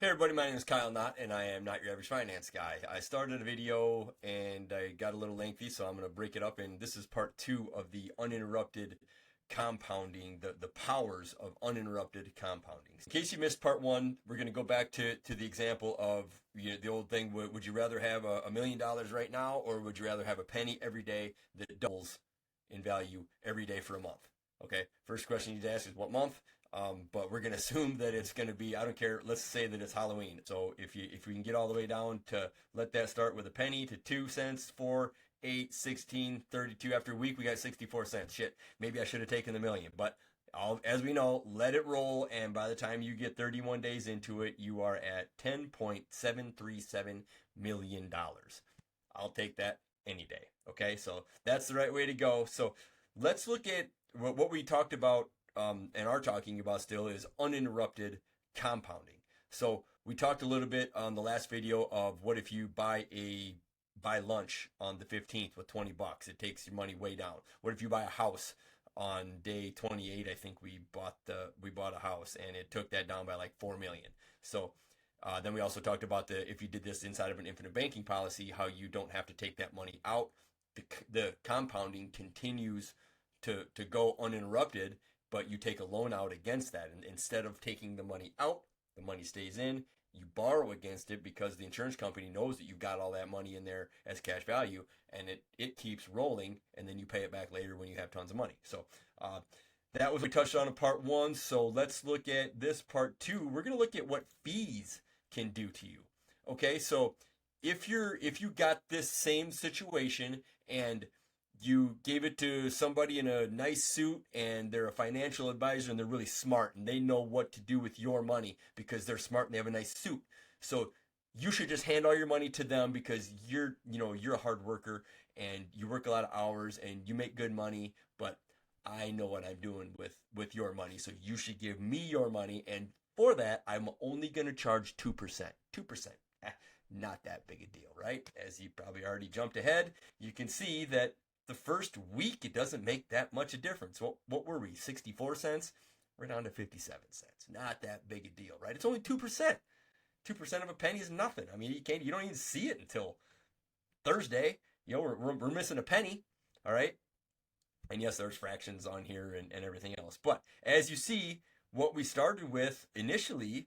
Hey everybody, my name is Kyle Knott and I am not your average finance guy. I started a video and I got a little lengthy, so I'm going to break it up, and this is part 2 of the uninterrupted compounding, the powers of uninterrupted compounding. In case you missed part 1, we're going to go back to the example of the old thing, would you rather have $1 million right now, or would you rather have a penny every day that doubles in value every day for a month? Okay, first question you need to ask is what month? But we're going to assume that it's going to be, I don't care, let's say that it's Halloween. So if we can get all the way down to let that start with a penny to 2 cents, 4, 8, 16, 32. After a week, we got 64 cents. Shit, maybe I should have taken the million. But as we know, let it roll. And by the time you get 31 days into it, you are at $10.737 million. I'll take that any day. Okay, so that's the right way to go. So let's look at what we talked about and are talking about still is uninterrupted compounding. So we talked a little bit on the last video of what if you buy lunch on the 15th with 20 bucks, it takes your money way down. What if you buy a house on day 28? I think we bought a house and it took that down by like 4 million. So then we also talked about if you did this inside of an infinite banking policy, how you don't have to take that money out. The compounding continues to go uninterrupted, but you take a loan out against that. And instead of taking the money out, the money stays in. You borrow against it because the insurance company knows that you've got all that money in there as cash value, and it keeps rolling, and then you pay it back later when you have tons of money. So that was what we touched on in part 1. So let's look at this part 2. We're going to look at what fees can do to you. Okay, so if you got this same situation and you gave it to somebody in a nice suit and they're a financial advisor and they're really smart and they know what to do with your money because they're smart and they have a nice suit. So you should just hand all your money to them because you're a hard worker and you work a lot of hours and you make good money, but I know what I'm doing with your money. So you should give me your money, and for that, I'm only going to charge 2%. 2%. Not that big a deal, right? As you probably already jumped ahead, you can see that the first week, it doesn't make that much a difference. What were we, 64 cents? We're down to 57 cents. Not that big a deal, right? It's only 2%. 2% of a penny is nothing. I mean, you don't even see it until Thursday. We're missing a penny, all right? And yes, there's fractions on here and everything else. But as you see, what we started with initially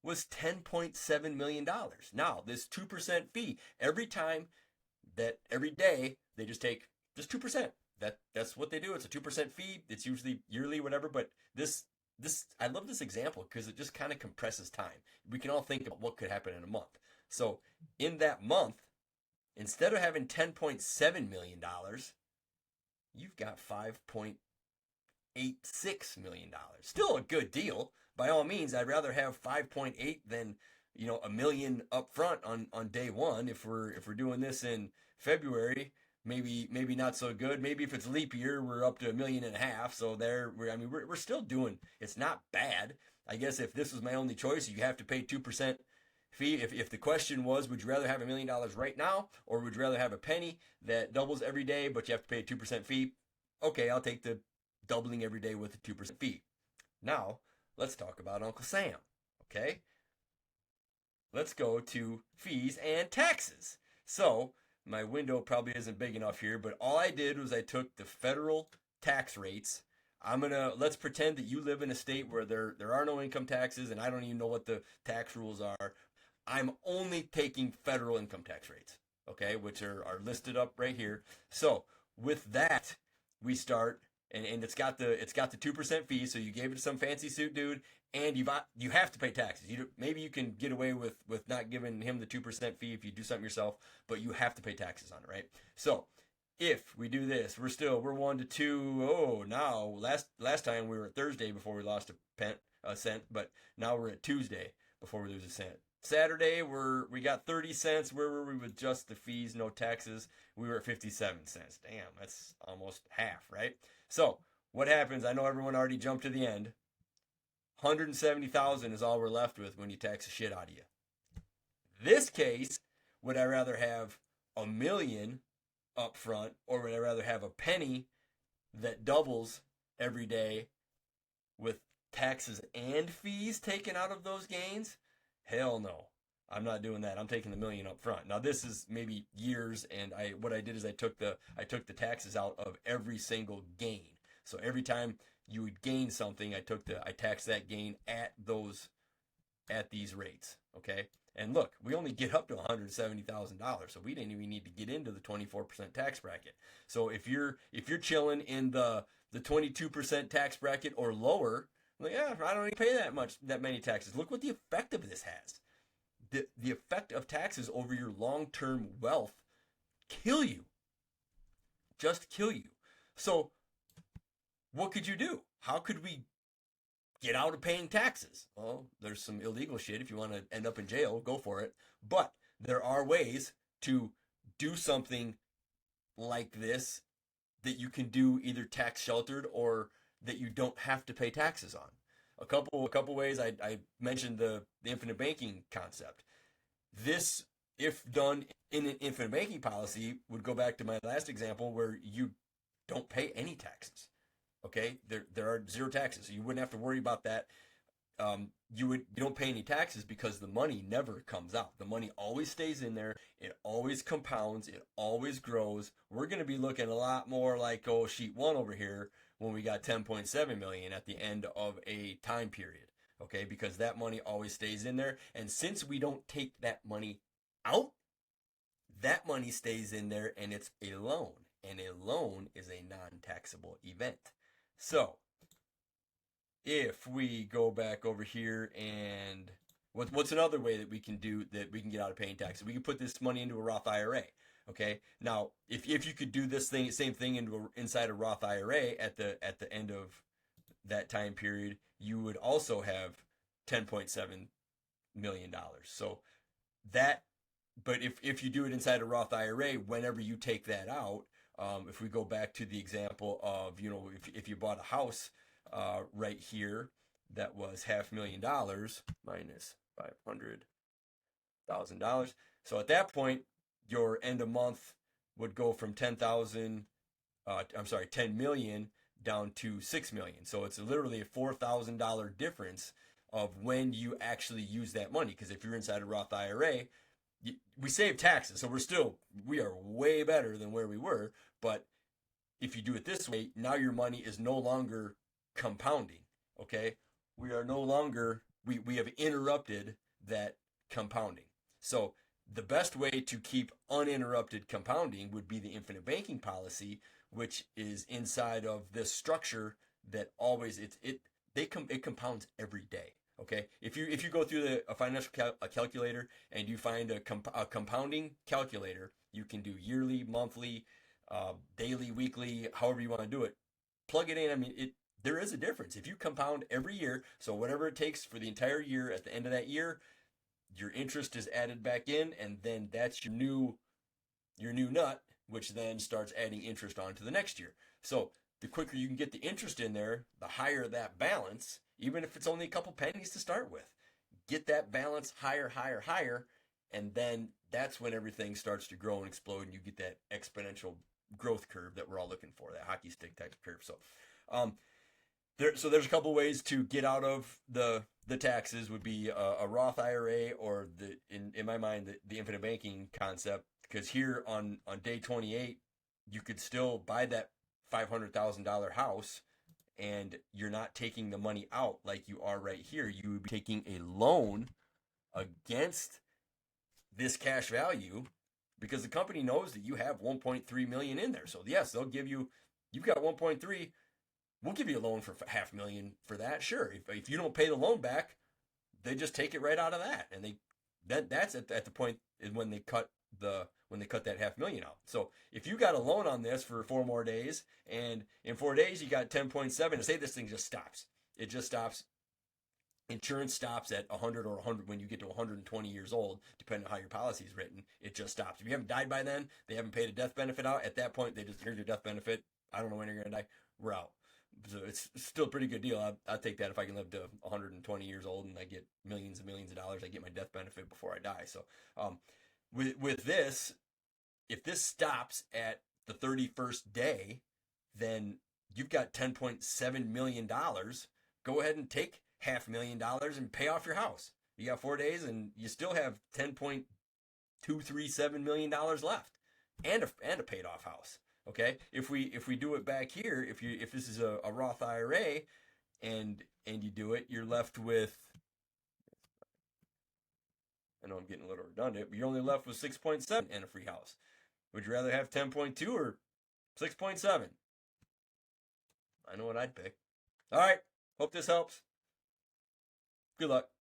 was $10.7 million. Now, this 2% fee, every day, they just take just 2%. That's what they do. It's a 2% fee. It's usually yearly, whatever. But this I love this example because it just kind of compresses time. We can all think about what could happen in a month. So in that month, instead of having $10.7 million, you've got $5.86 million. Still a good deal. By all means, I'd rather have 5.8 than $1 million up front on day one. If we're doing this in February, maybe not so good. Maybe if it's leap year, we're up to $1.5 million. So we're still doing. It's not bad. I guess if this was my only choice, you have to pay 2% fee. If the question was, would you rather have $1 million right now, or would you rather have a penny that doubles every day, but you have to pay a 2% fee? Okay, I'll take the doubling every day with a 2% fee. Now let's talk about Uncle Sam. Okay, let's go to fees and taxes. So my window probably isn't big enough here, but all I did was I took the federal tax rates. Let's pretend that you live in a state where there are no income taxes and I don't even know what the tax rules are. I'm only taking federal income tax rates, okay, which are listed up right here. So with that, we start, and it's got the 2% fee. So you gave it to some fancy suit dude, and you have to pay taxes. Maybe you can get away with not giving him the 2% fee if you do something yourself, but you have to pay taxes on it, right? So if we do this, we're 1 to 2. Oh, now last time we were at Thursday before we lost a cent, but now we're at Tuesday before we lose a cent. Saturday we got 30 cents. Where were we with just the fees, no taxes? We were at 57 cents. Damn, that's almost half, right? So what happens? I know everyone already jumped to the end. 170,000 is all we're left with when you tax the shit out of you. This case, would I rather have $1 million up front, or would I rather have a penny that doubles every day with taxes and fees taken out of those gains? Hell no. I'm not doing that. I'm taking the million up front. Now this is maybe years, and what I did is I took the taxes out of every single gain. So every time you would gain something, I taxed that gain at these rates. Okay. And look, we only get up to $170,000, so we didn't even need to get into the 24% tax bracket. So if you're chilling in the 22% tax bracket or lower, like, yeah, I don't even pay that many taxes. Look what the effect of this has. The effect of taxes over your long-term wealth kill you. Just kill you. So what could you do? How could we get out of paying taxes? Well, there's some illegal shit. If you want to end up in jail, go for it. But there are ways to do something like this that you can do either tax sheltered or that you don't have to pay taxes on. A couple ways. I mentioned the infinite banking concept. This, if done in an infinite banking policy, would go back to my last example where you don't pay any taxes. Okay, there are zero taxes, so you wouldn't have to worry about that. You don't pay any taxes because the money never comes out. The money always stays in there. It always compounds. It always grows. We're going to be looking a lot more like sheet 1 over here when we got 10.7 million at the end of a time period. Okay, because that money always stays in there, and since we don't take that money out, that money stays in there, and it's a loan, and a loan is a non-taxable event. So if we go back over here, and what's another way that we can do that we can get out of paying taxes? We can put this money into a Roth IRA. Okay. Now, if you could do this same thing inside a Roth IRA at the end of that time period, you would also have $10.7 million. So that, but if you do it inside a Roth IRA, whenever you take that out, if we go back to the example of, if you bought a house right here that was $500,000 minus $500,000. So at that point, your end of month would go from 10 million down to 6 million. So it's literally a $4,000 difference of when you actually use that money. Because if you're inside a Roth IRA, we save taxes, so we are way better than where we were. But if you do it this way, now your money is no longer compounding. Okay, we are no longer we have interrupted that compounding. So the best way to keep uninterrupted compounding would be the infinite banking policy, which is inside of this structure that always it compounds every day. Okay, if you go through a financial calculator and you find a compounding calculator, you can do yearly, monthly, daily, weekly, however you want to do it. Plug it in. I mean, there is a difference. If you compound every year, so whatever it takes for the entire year, at the end of that year, your interest is added back in, and then that's your new nut, which then starts adding interest on to the next year. So the quicker you can get the interest in there, the higher that balance, even if it's only a couple pennies to start with. Get that balance higher, and then that's when everything starts to grow and explode, and you get that exponential growth curve that we're all looking for, that hockey stick type of curve. So there's a couple ways to get out of the taxes. Would be a Roth IRA, or in my mind the infinite banking concept, because here on day 28 you could still buy that $500,000 house, and you're not taking the money out like you are right here. You would be taking a loan against this cash value, because the company knows that you have 1.3 million in there. So yes, they'll give you've got 1.3, we'll give you a loan for $500,000 for that. Sure. If you don't pay the loan back, they just take it right out of that. And that's at the point when they cut that $500,000 out. So if you got a loan on this for 4 more days, and in 4 days you got 10.7, and say this thing just stops. It just stops. Insurance stops at 100 or 100 when you get to 120 years old, depending on how your policy is written. It just stops. If you haven't died by then, they haven't paid a death benefit out. At that point, they just, here's your death benefit. I don't know when you're going to die. We're out. So it's still a pretty good deal. I'll take that if I can live to 120 years old and I get millions and millions of dollars. I get my death benefit before I die. So with this, if this stops at the 31st day, then you've got $10.7 million. Go ahead and take $500,000 and pay off your house. You got 4 days, and you still have $10.237 million left, and a paid off house. Okay, if we do it back here, if this is a Roth IRA, and you do it, you're left with, I know I'm getting a little redundant, but you're only left with 6.7 and a free house. Would you rather have 10.2 or 6.7? I know what I'd pick. All right, hope this helps. Good luck.